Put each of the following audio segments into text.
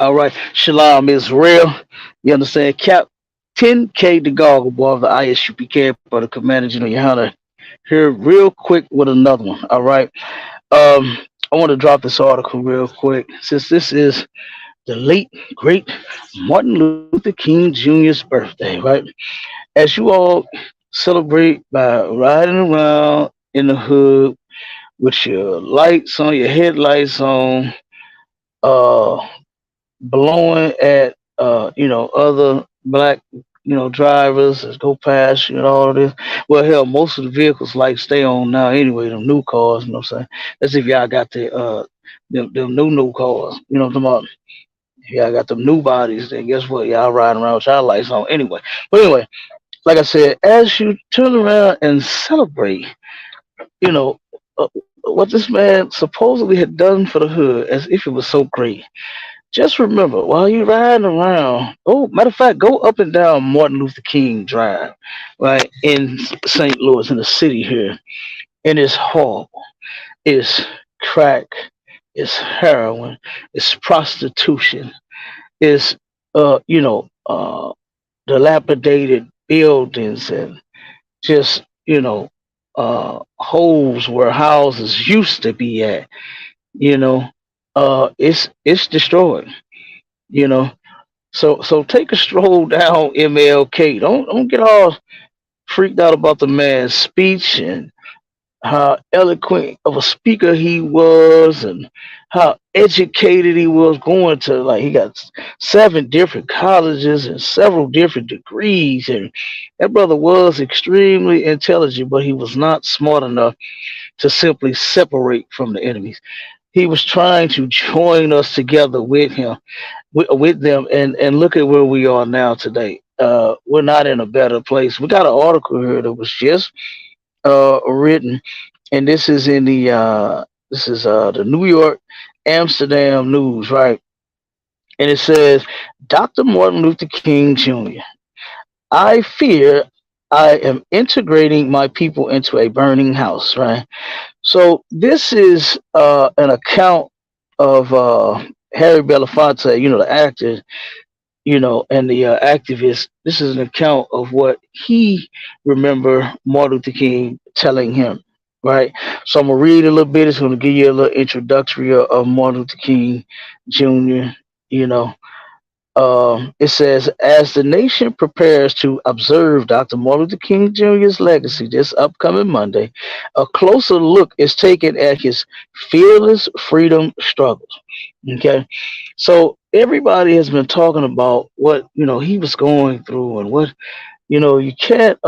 All right, Shalom is real. You understand? Cap 10K the Goggle Boy of the ISUPK for the Commander General Yohana here real quick with another one. All right. Um, I want to drop this article real quick since this is the late great Martin Luther King Jr.'s birthday, right? As you all celebrate by riding around in the hood with your lights on, your headlights on, uh, blowing at other black drivers that go past you and all of this. Well, hell, most of the vehicles like stay on now anyway. Them new cars, you know what I'm saying? That's if y'all got them new cars. You know what I'm talking about? If y'all got them new bodies, then guess what? Y'all riding around with y'all lights on anyway. But anyway, like I said, as you turn around and celebrate, you know. What this man supposedly had done for the hood, as if it was so great. Just remember, while you're riding around, oh, matter of fact, go up and down Martin Luther King Drive, right, in St. Louis, in the city here, and it's horrible. It's crack, it's heroin, it's prostitution, it's, dilapidated buildings and just, holes where houses used to be at, you know. It's destroyed, you know. So take a stroll down MLK. Don't get all freaked out about the man's speech and how eloquent of a speaker he was and how educated he was, going to, like, he got 7 different colleges and several different degrees, and that brother was extremely intelligent, but he was not smart enough to simply separate from the enemies. He was trying to join us together with him, with them, and look at where we are now today. We're not in a better place. We got an article here that was just written, and this is the New York Amsterdam News, right? And it says, Dr. Martin Luther King Jr. I fear I am integrating my people into a burning house, right? So this is an account of Harry Belafonte, the actor, and the activist. This is an account of what he remember Martin Luther King telling him, right? So I'm gonna read a little bit. It's gonna give you a little introductory of Martin Luther King Jr. You know, it says, as the nation prepares to observe Dr. Martin Luther King Jr.'s legacy this upcoming Monday, a closer look is taken at his fearless freedom struggles. Okay, so everybody has been talking about what he was going through, and what you can't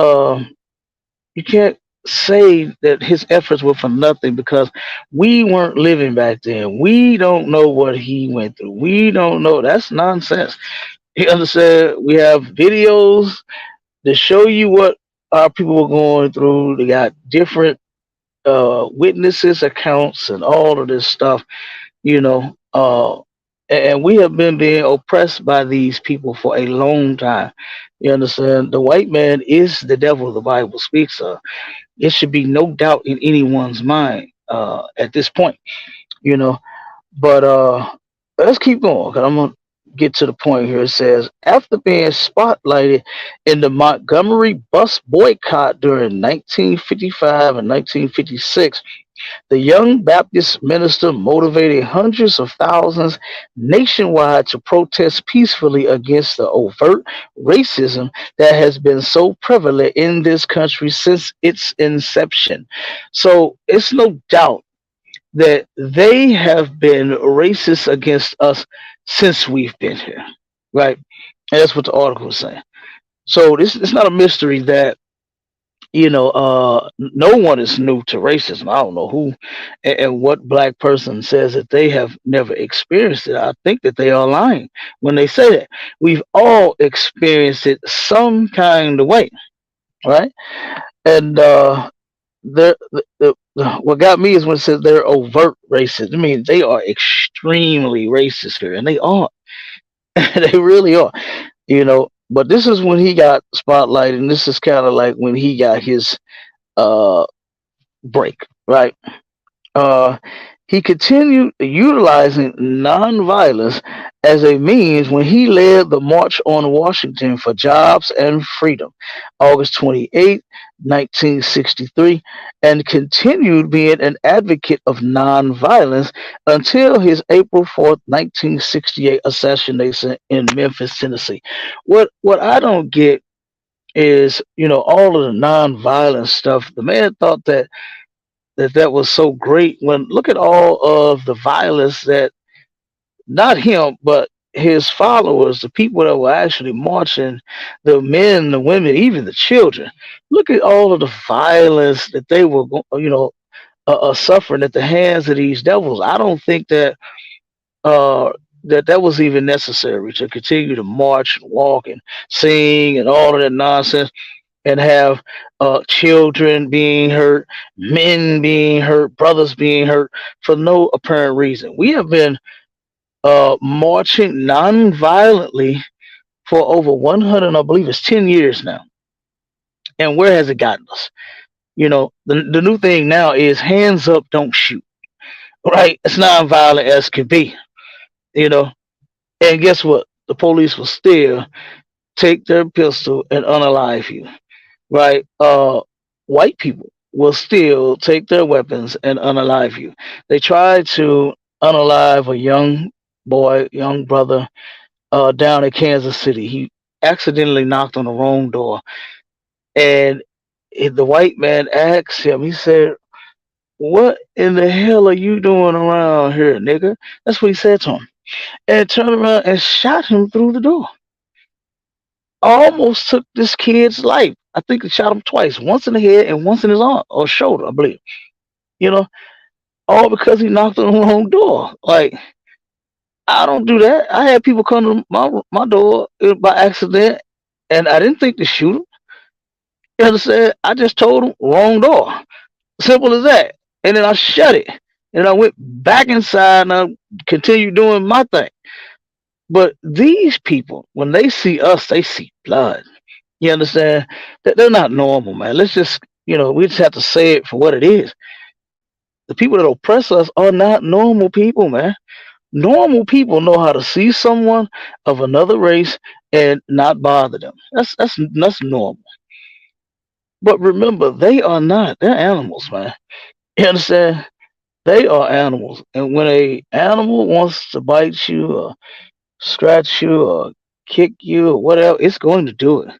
say that his efforts were for nothing, because we weren't living back then. We don't know what he went through. We don't know. That's nonsense. You understand? We have videos that show you what our people were going through. They got different witnesses, accounts, and all of this stuff. You know, and we have been being oppressed by these people for a long time. You understand? The white man is the devil the Bible speaks of. There should be no doubt in anyone's mind at this point, you know. But let's keep going, because I'm gonna get to the point here. It says, after being spotlighted in the Montgomery bus boycott during 1955 and 1956, the young Baptist minister motivated hundreds of thousands nationwide to protest peacefully against the overt racism that has been so prevalent in this country since its inception. So it's no doubt that they have been racist against us since we've been here, right? And that's what the article is saying. So this it's not a mystery that no one is new to racism. I don't know who and what black person says that they have never experienced it. I think that they are lying when they say that. We've all experienced it some kind of way, right? And what got me is when it says they're overt racist. I mean, they are extremely racist here, and they are. They really are. But this is when he got spotlighted, and this is kind of like when he got his uh break, right? Uh, He continued utilizing nonviolence as a means when he led the March on Washington for Jobs and Freedom, August 28, 1963, and continued being an advocate of nonviolence until his April 4th, 1968 assassination in Memphis, Tennessee. What I don't get is, all of the nonviolent stuff. The man thought that was so great. When look at all of the violence that not him, but his followers, the people that were actually marching, the men, the women, even the children. Look at all of the violence that they were, suffering at the hands of these devils. I don't think uh, that was even necessary to continue to march and walk and sing and all of that nonsense and have children being hurt, men being hurt, brothers being hurt for no apparent reason. We have been marching non-violently for over 100, I believe it's 10 years now. And where has it gotten us? The new thing now is hands up, don't shoot. Right? It's non-violent as can be. You know, and guess what? The police will still take their pistol and unalive you. Right? White people will still take their weapons and unalive you. They tried to unalive a young boy, young brother, down in Kansas City. He accidentally knocked on the wrong door, and the white man asked him. He said, "What in the hell are you doing around here, nigga?" That's what he said to him, and turned around and shot him through the door. Almost took this kid's life. I think he shot him twice, once in the head and once in his arm or shoulder, I believe. You know, all because he knocked on the wrong door. Like, I don't do that. I had people come to my door by accident, and I didn't think to shoot them. You understand? I just told them wrong door. Simple as that. And then I shut it, and I went back inside and I continued doing my thing. But these people, when they see us, they see blood. You understand? That they're not normal, man. Let's just, we just have to say it for what it is. The people that oppress us are not normal people, man. Normal people know how to see someone of another race and not bother them. That's normal. But remember, they are not. They're animals, man. You understand? They are animals. And when a animal wants to bite you or scratch you or kick you or whatever, it's going to do it.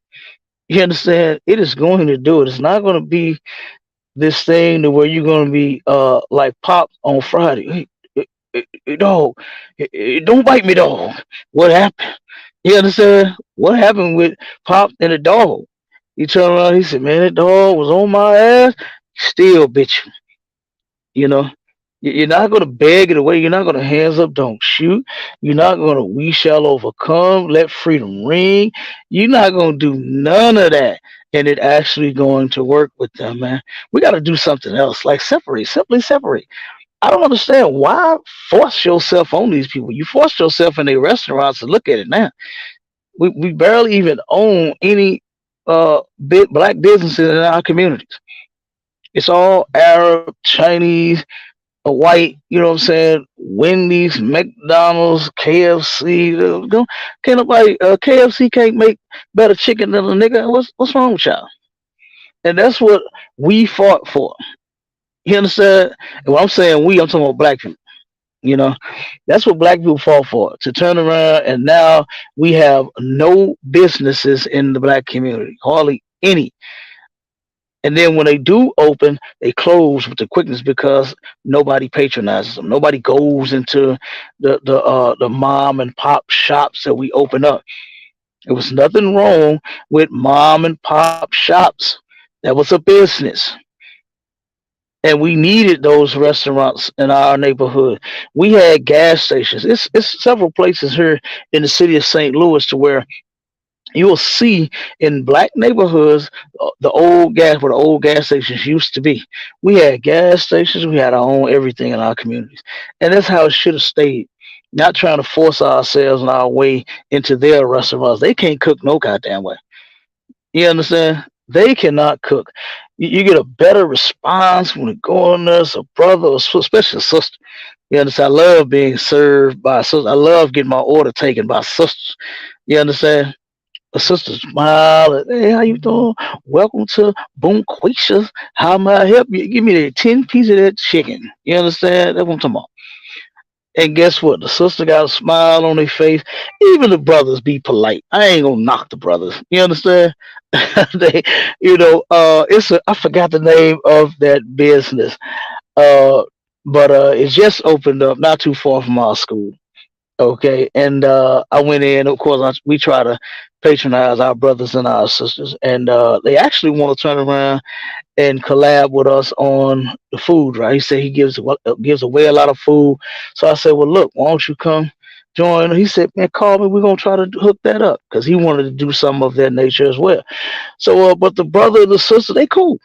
You understand? It is going to do it. It's not going to be this thing to where you're going to be like Pop on Friday. Hey, dog, don't bite me, dog. What happened? You understand? What happened with Pop and the dog? He turned around, he said, "Man, that dog was on my ass, still bit you." You know, you're not going to beg it away. You're not going to hands up, don't shoot. You're not going to we shall overcome, let freedom ring. You're not going to do none of that. And it actually going to work with them, man. We got to do something else, like separate, simply separate. I don't understand why force yourself on these people. You forced yourself in their restaurants to look at it now. We barely even own any big black businesses in our communities. It's all Arab, Chinese, white, you know what I'm saying? Wendy's, McDonald's, KFC. Can't nobody KFC can't make better chicken than a nigga. What's wrong with y'all? And that's what we fought for. You understand? And when I'm saying we, I'm talking about black people. You know, that's what black people fought for, to turn around, and now we have no businesses in the black community, hardly any. And then when they do open, they close with the quickness because nobody patronizes them. Nobody goes into the mom and pop shops that we open up. There was nothing wrong with mom and pop shops. That was a business. And we needed those restaurants in our neighborhood. We had gas stations. It's several places here in the city of St. Louis to where you will see in black neighborhoods the old gas where the old gas stations used to be. We had gas stations. We had our own everything in our communities, and that's how it should have stayed. Not trying to force ourselves and our way into their restaurants. They can't cook no goddamn way. You understand? They cannot cook. You get a better response when you go on there as a brother, or especially a sister. You understand? I love being served by a sister. I love getting my order taken by sisters. You understand? A sister smile. And, hey, how you doing? Welcome to Boonquisha. How may I help you? Give me the 10 piece of that chicken. You understand? That's what I'm talking about. And guess what? The sister got a smile on their face. Even the brothers be polite. I ain't gonna knock the brothers. You understand? They, it's I forgot the name of that business. Uh, but it just opened up not too far from our school. Okay, and I went in. Of course, we try to patronize our brothers and our sisters, and they actually want to turn around and collab with us on the food. Right? He said he gives away a lot of food. So I said, well, look, why don't you come join? He said, man, call me. We're gonna try to hook that up because he wanted to do some of that nature as well. So, but the brother and the sister, they cool.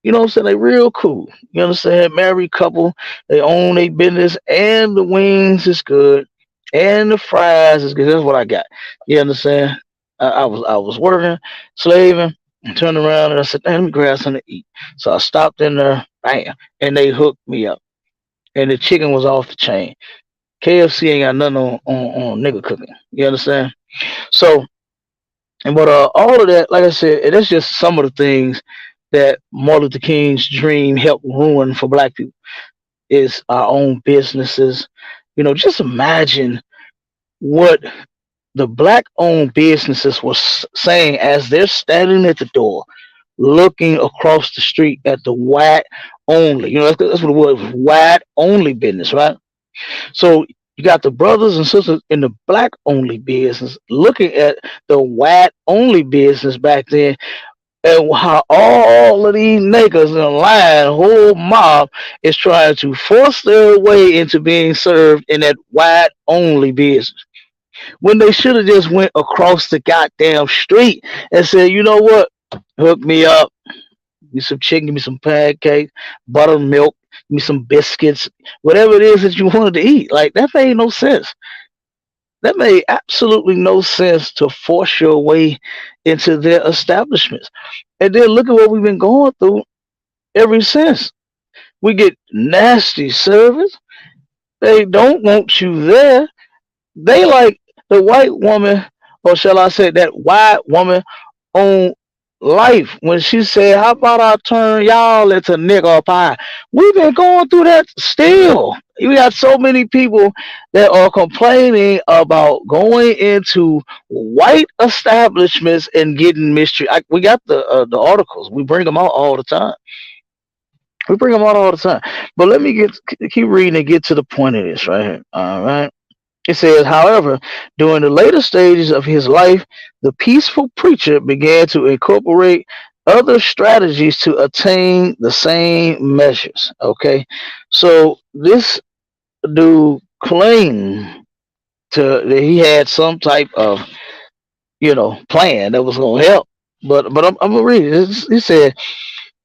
You know what I'm saying? They real cool. You understand? Married couple. They own their business, and the wings is good, and the fries is good. That's what I got. You understand? I was working, slaving, and turned around and I said, "Damn, let me grab something to eat." So I stopped in there, bam, and they hooked me up. And the chicken was off the chain. KFC ain't got nothing on nigga cooking. You understand? So, and but all of that, like I said, that's just some of the things that Martin Luther King's dream helped ruin for black people is our own businesses. Just imagine what the black owned businesses were saying as they're standing at the door looking across the street at the white only. That's what it was, white only business, right? So you got the brothers and sisters in the black only business looking at the white only business back then, and how all of these niggas in a line, whole mob, is trying to force their way into being served in that white only business. When they should have just went across the goddamn street and said, you know what? Hook me up. Give me some chicken, give me some pancakes, buttermilk, give me some biscuits, whatever it is that you wanted to eat. Like, that made no sense. That made absolutely no sense to force your way into their establishments. And then look at what we've been going through ever since. We get nasty service. They don't want you there. They like the white woman, or shall I say that white woman on life when she said, how about I turn y'all into nigger pie? We've been going through that still. We got so many people that are complaining about going into white establishments and getting mistreated. We got the articles. We bring them out all the time. We bring them out all the time. But let me keep reading and get to the point of this right here. All right. It says, however, during the later stages of his life, the peaceful preacher began to incorporate other strategies to attain the same measures. Okay. So this dude claimed that he had some type of, plan that was going to help. But I'm going to read it. He said,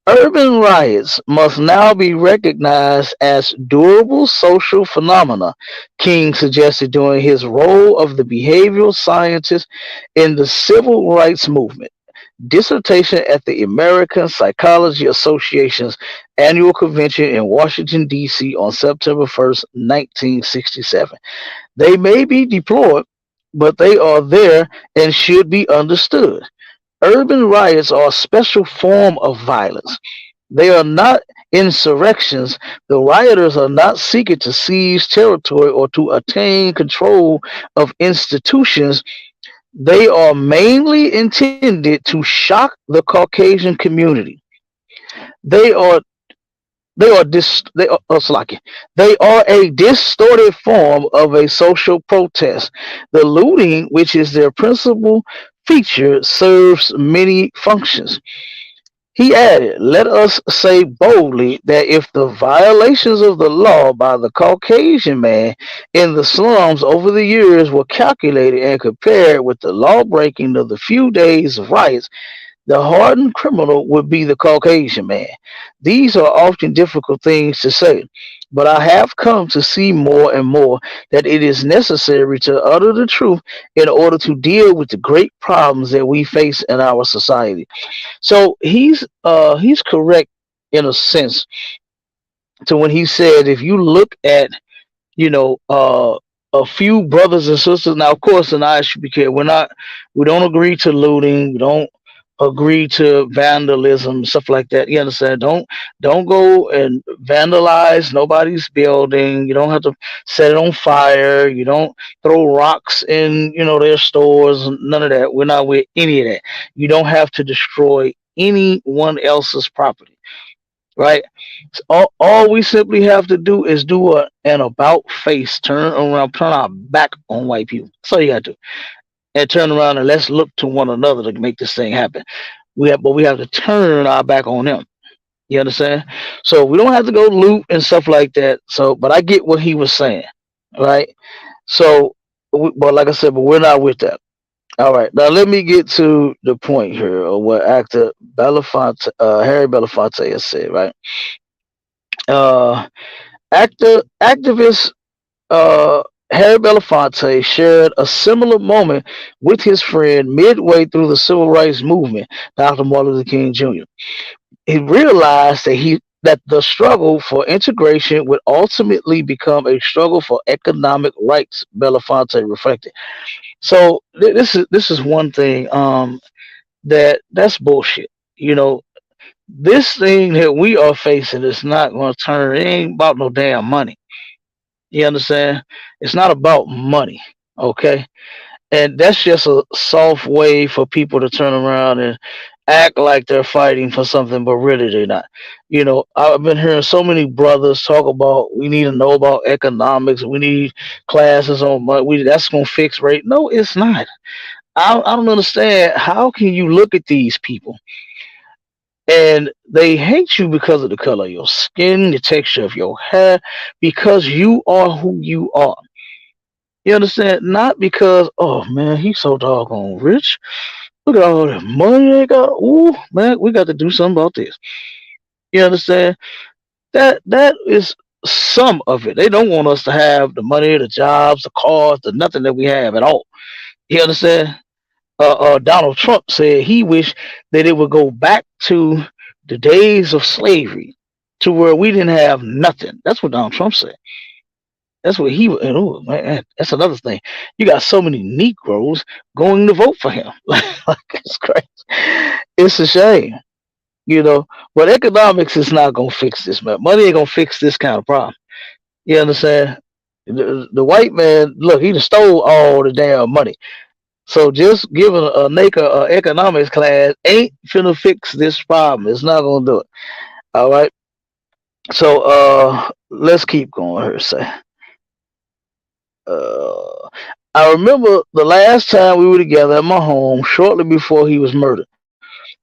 urban riots must now be recognized as durable social phenomena, King suggested during his role of the behavioral scientist in the civil rights movement dissertation at the American Psychology Association's annual convention in Washington, D.C. on September 1st, 1967. They may be deplored, but they are there and should be understood. Urban riots are a special form of violence. They are not insurrections. The rioters are not seeking to seize territory or to attain control of institutions. They are mainly intended to shock the Caucasian community. They are they are a distorted form of a social protest. The looting, which is their principal feature, serves many functions. He added, let us say boldly that if the violations of the law by the Caucasian man in the slums over the years were calculated and compared with the law breaking of the few days of riots, the hardened criminal would be the Caucasian man. These are often difficult things to say. But I have come to see more and more that it is necessary to utter the truth in order to deal with the great problems that we face in our society. So he's correct in a sense to when he said if you look at you know, a few brothers and sisters. Now, of course, in ISUPK, we don't agree to looting. We don't agree to vandalism, stuff like that. You understand? Don't go and vandalize nobody's building. You don't have to set it on fire. You don't throw rocks in, their stores. None of that. We're not with any of that. You don't have to destroy anyone else's property, right? So all we simply have to do is do an about face, turn around, turn our back on white people. That's all you got to do, and turn around and let's look to one another to make this thing happen. But we have to turn our back on them. You understand? So we don't have to go loot and stuff like that. So, but I get what he was saying, right? So, but like I said, but we're not with that. All right, now let me get to the point here of what actor Belafonte, Harry Belafonte has said, right? Uh, activist uh, Harry Belafonte shared a similar moment with his friend midway through the civil rights movement, Dr. Martin Luther King Jr. He realized that the struggle for integration would ultimately become a struggle for economic rights. Belafonte reflected. So this is one thing that's bullshit. You know, this thing that we are facing is not going to turn. It ain't about no damn money. You understand? It's not about money, okay? And that's just a soft way for people to turn around and act like they're fighting for something, but really they're not. I've been hearing so many brothers talk about we need to know about economics, we need classes on money, that's gonna fix rate. No, it's not. I don't understand. How can you look at these people and they hate you because of the color of your skin, the texture of your hair, because you are who you are. You understand? Not because, oh man, he's so doggone rich. Look at all the money they got. Ooh, man, we got to do something about this. You understand? That is some of it. They don't want us to have the money, the jobs, the cars, the nothing that we have at all. You understand? Donald Trump said he wished that it would go back to the days of slavery, to where we didn't have nothing. That's what Donald Trump said. That's what he. And oh man, that's another thing. You got so many Negroes going to vote for him. Like it's crazy. It's a shame, you know. But economics is not gonna fix this, man. Money ain't gonna fix this kind of problem. You understand? The white man, look, he just stole all the damn money. So just giving a nigga a economics class ain't finna fix this problem. It's not gonna do it. All right. So let's keep going here. Say. Uh, I remember the last time we were together at my home shortly before he was murdered.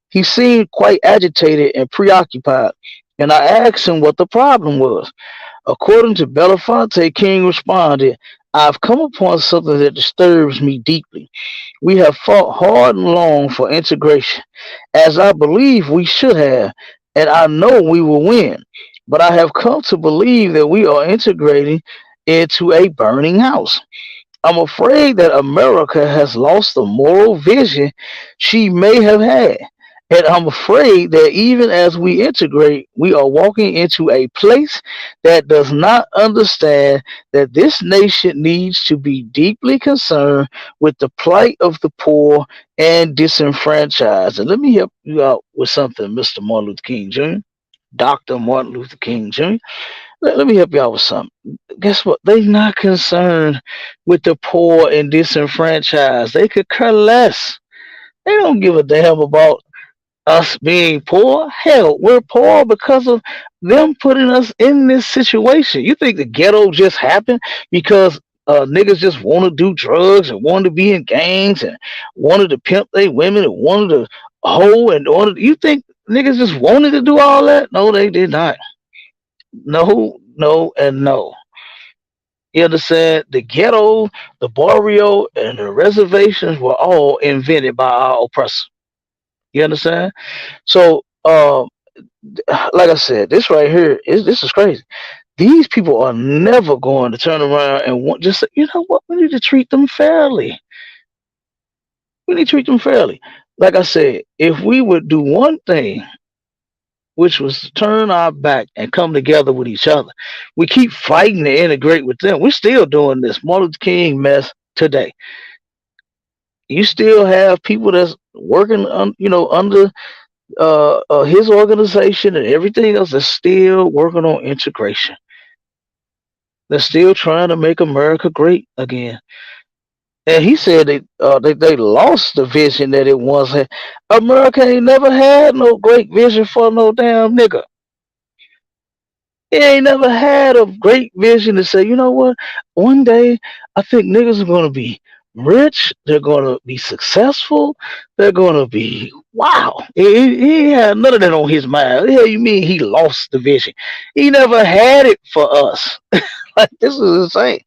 He seemed quite agitated and preoccupied, and I asked him what the problem was. According to Belafonte, King responded, I've come upon something that disturbs me deeply. We have fought hard and long for integration, as I believe we should have, and I know we will win. But I have come to believe that we are integrating into a burning house. I'm afraid that America has lost the moral vision she may have had. And I'm afraid that even as we integrate, we are walking into a place that does not understand that this nation needs to be deeply concerned with the plight of the poor and disenfranchised. And let me help you out with something, Mr. Martin Luther King Jr., Dr. Martin Luther King Jr. Let me help you out with something. Guess what? They're not concerned with the poor and disenfranchised. They could care less. They don't give a damn about us being poor. Hell, we're poor because of them putting us in this situation. You think the ghetto just happened because niggas just want to do drugs and wanted to be in gangs and wanted to pimp their women and wanted to hoe and wanted. You think niggas just wanted to do all that? No, they did not. No, no, and no. You understand? The ghetto, the barrio, and the reservations were all invented by our oppressor. You understand? So, like I said, this right here is crazy. These people are never going to turn around and want just say, you know what, we need to treat them fairly. We need to treat them fairly. Like I said, if we would do one thing, which was to turn our back and come together with each other, we keep fighting to integrate with them. We're still doing this Martin Luther King mess today. You still have people that's working, under his organization and everything else that's still working on integration. They're still trying to make America great again. And he said they lost the vision that it once had. America ain't never had no great vision for no damn nigga. It ain't never had a great vision to say, you know what? One day I think niggas are gonna be rich. They're gonna be successful. They're gonna be wow. He had none of that on his mind. What the hell you mean he lost the vision? He never had it for us. Like this is insane.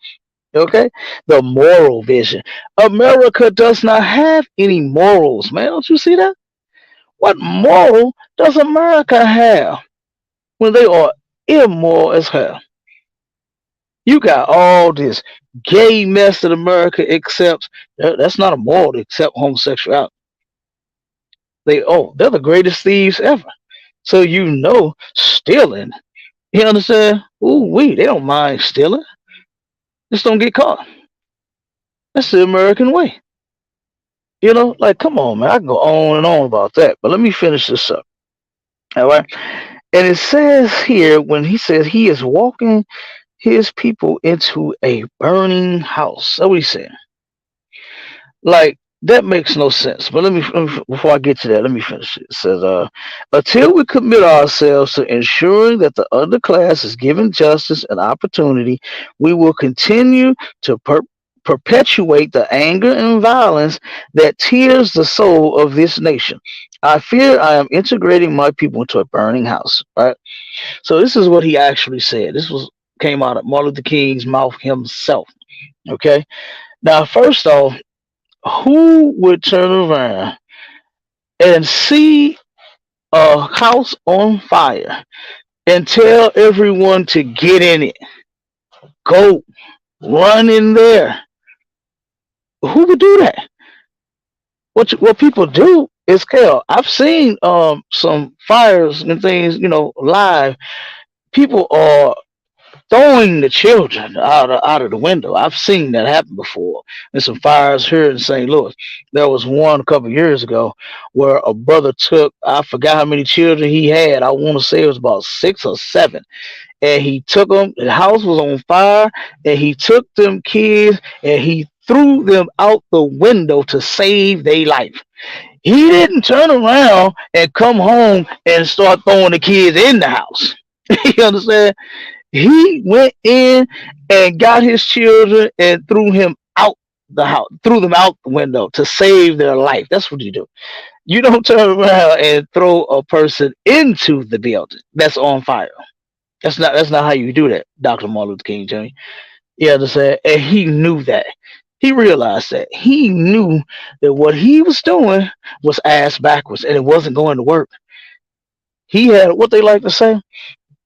Okay, the moral vision. America does not have any morals, man. Don't you see that? What moral does America have when they are immoral as hell? You got all this gay mess that America accepts. That's not a moral to accept homosexuality. They're the greatest thieves ever. So stealing. You understand? Ooh wee, they don't mind stealing. Just don't get caught. That's the American way. Like come on, man. I can go on and on about that, but let me finish this up. All right. And it says here when he says he is walking his people into a burning house. That's what he said. Like that makes no sense. But before I get to that, let me finish it. It says, until we commit ourselves to ensuring that the underclass is given justice and opportunity, we will continue to perpetuate the anger and violence that tears the soul of this nation. I fear I am integrating my people into a burning house. Right. So this is what he actually said. This was came out of Martin Luther King's mouth himself. Okay. Now, first off, who would turn around and see a house on fire and tell everyone to get in it? Go run in there. Who would do that? What people do is kill. I've seen some fires and things, live. People are throwing the children out of the window. I've seen that happen before. There's some fires here in St. Louis. There was one a couple of years ago where a brother took, I forgot how many children he had. I want to say it was about 6 or 7. And he took them, the house was on fire, and he took them kids and he threw them out the window to save their life. He didn't turn around and come home and start throwing the kids in the house. You understand? He went in and got his children and threw him out the house, threw them out the window to save their life. That's what you do. You don't turn around and throw a person into the building that's on fire. That's not how you do that, Dr. Martin Luther King Jr. You understand? And he knew that. He realized that. He knew that what he was doing was ass backwards and it wasn't going to work. He had what they like to say,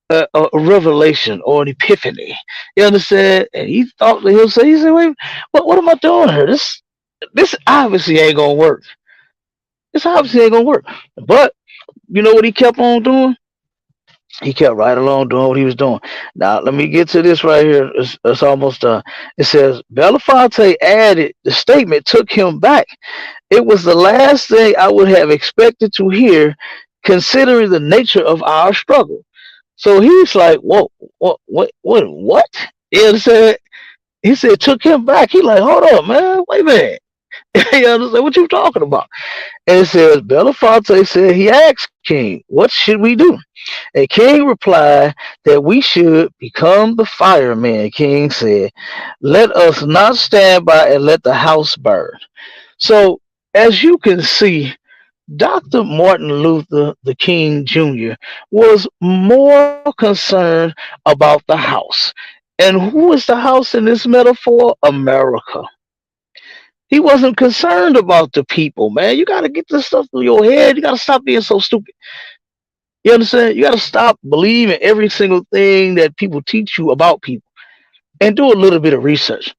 a revelation or an epiphany. You understand? And he thought to himself, he said, wait, what am I doing here? This obviously ain't gonna work. This obviously ain't gonna work. But you know what he kept on doing? He kept right along doing what he was doing. Now let me get to this right here. It's almost done. It says Belafonte added the statement took him back. It was the last thing I would have expected to hear, considering the nature of our struggle. So he's like, whoa, what? You understand? He said, took him back. He like, hold up, man, wait a minute. You understand what you talking about? And it says, Belafonte said he asked King, what should we do? And King replied that we should become the firemen. King said, let us not stand by and let the house burn. So as you can see, Dr. Martin Luther the King Jr. was more concerned about the house. And who is the house in this metaphor? America. He wasn't concerned about the people, man. You got to get this stuff through your head. You got to stop being so stupid. You understand? You got to stop believing every single thing that people teach you about people and do a little bit of research.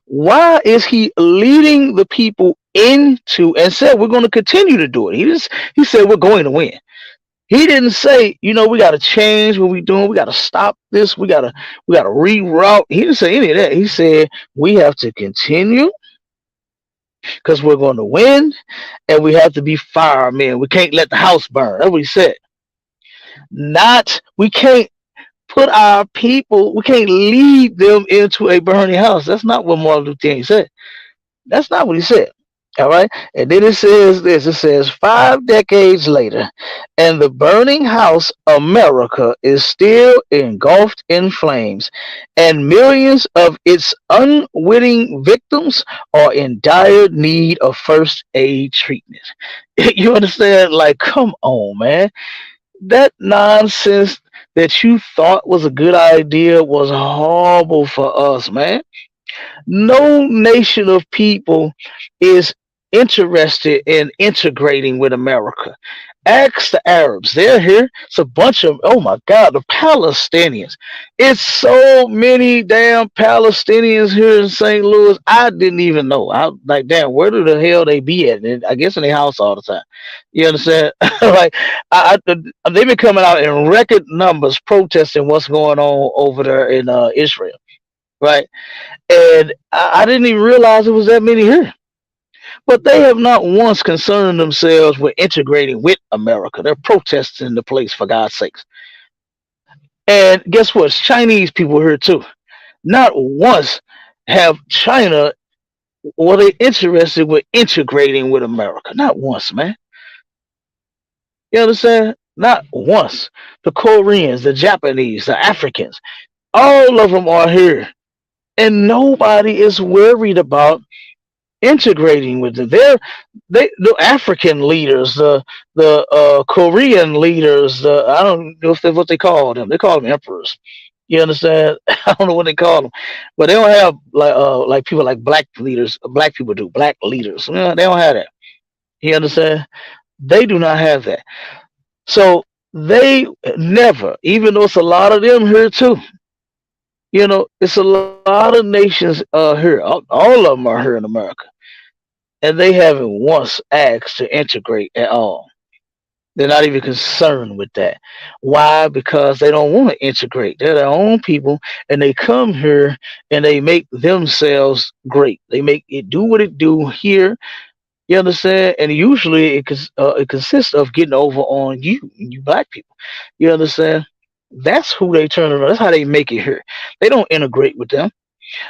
Why is he leading the people into and said we're going to continue to do it? He said we're going to win. He didn't say, we got to change what we're doing. We got to stop this. We got to reroute. He didn't say any of that. He said we have to continue because we're going to win, and we have to be firemen. We can't let the house burn. That's what he said. Not we can't put our people. We can't lead them into a burning house. That's not what Martin Luther King said. That's not what he said. All right. And then it says this, it says 5 decades later, and the burning house, America, is still engulfed in flames, and millions of its unwitting victims are in dire need of first aid treatment. You understand? Like, come on, man. That nonsense that you thought was a good idea was horrible for us, man. No nation of people is interested in integrating with America. Ask the Arabs. They're here. It's a bunch of, oh my God, the Palestinians. It's so many damn Palestinians here in St. Louis. I didn't even know. I like, damn, where do the hell they be at? And I guess in their house all the time. You understand? Like, they've been coming out in record numbers protesting what's going on over there in Israel, right? And I didn't even realize it was that many here. But they have not once concerned themselves with integrating with America. They're protesting the place for God's sakes. And guess what? It's Chinese people here too. Not once have China were they interested with integrating with America. Not once, man. You understand? Not once. The Koreans, the Japanese, the Africans, all of them are here. And nobody is worried about integrating with them. The African leaders, the Korean leaders, I don't know if that's what they call them. They call them emperors. You understand? I don't know what they call them, but they don't have like people like black leaders. Black people do black leaders. They don't have that. You understand? They do not have that. So they never, even though it's a lot of them here too. It's a lot of nations here. All of them are here in America, and they haven't once asked to integrate at all. They're not even concerned with that. Why? Because they don't want to integrate. They're their own people, and they come here and they make themselves great. They make it do what it do here. You understand? And usually it consists of getting over on you black people. You understand? That's who they turn around. That's how they make it here. They don't integrate with them.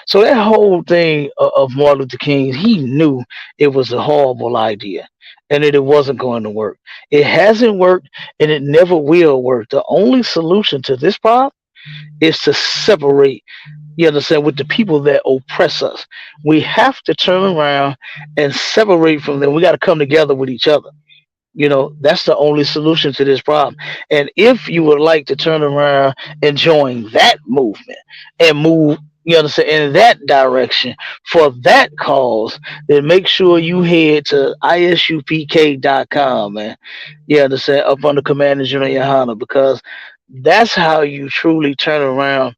So that whole thing of Martin Luther King, he knew it was a horrible idea and that it wasn't going to work. It hasn't worked and it never will work. The only solution to this problem is to separate, you understand, with the people that oppress us. We have to turn around and separate from them. We got to come together with each other. That's the only solution to this problem. And if you would like to turn around and join that movement and move, you understand, in that direction for that cause, then make sure you head to ISUPK.com, man. You understand, up under Commander General YAHANNA, because that's how you truly turn around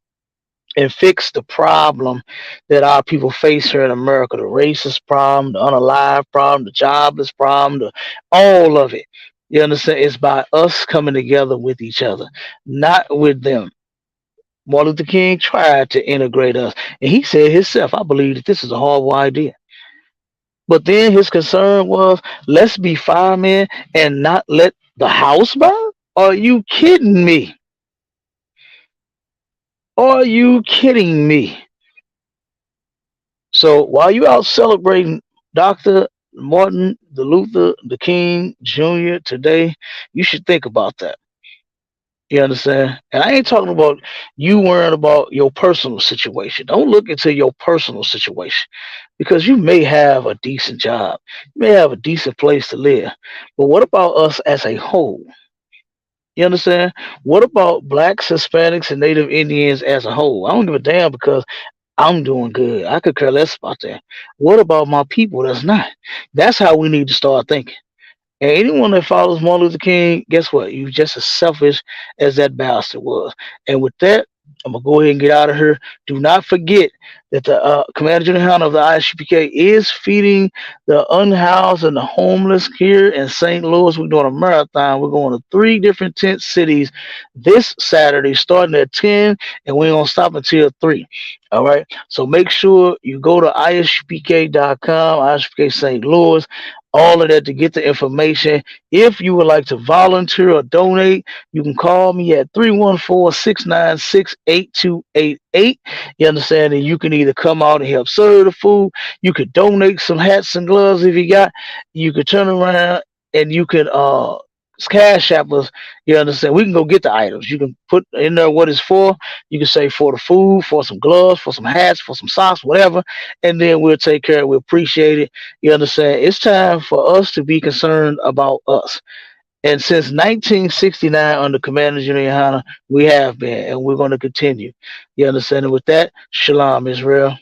and fix the problem that our people face here in America, the racist problem, the unalive problem, the jobless problem, all of it. You understand? It's by us coming together with each other, not with them. Martin Luther King tried to integrate us, and he said himself, I believe that this is a horrible idea. But then his concern was, let's be firemen and not let the house burn? Are you kidding me? Are you kidding me? So while you out celebrating Dr. Martin the Luther the King Jr. today, you should think about that. You understand? And I ain't talking about you worrying about your personal situation. Don't look into your personal situation because you may have a decent job, you may have a decent place to live. But what about us as a whole? You understand? What about blacks, Hispanics, and Native Indians as a whole? I don't give a damn because I'm doing good. I could care less about that. What about my people that's not? That's how we need to start thinking. And anyone that follows Martin Luther King, guess what? You just as selfish as that bastard was. And with that, I'm gonna go ahead and get out of here. Do not forget that the Commander General Hound of the ISUPK is feeding the unhoused and the homeless here in St. Louis. We're doing a marathon. We're going to 3 different tent cities this Saturday, starting at 10, and we ain't gonna stop until 3. All right. So make sure you go to isupk.com, ISUPK St. Louis, all of that to get the information. If you would like to volunteer or donate, you can call me at 314-696-8288. You understand? And you can either come out and help serve the food. You could donate some hats and gloves if you got. You could turn around and you could cash app us. You understand? We can go get the items. You can put in there what it's for. You can say for the food, for some gloves, for some hats, for some socks, whatever, and then we'll take care of it. We appreciate it. You understand? It's time for us to be concerned about us. And since 1969, under Commander General YAHANNA, we have been, and we're going to continue. You understand? And with that, Shalom, Israel.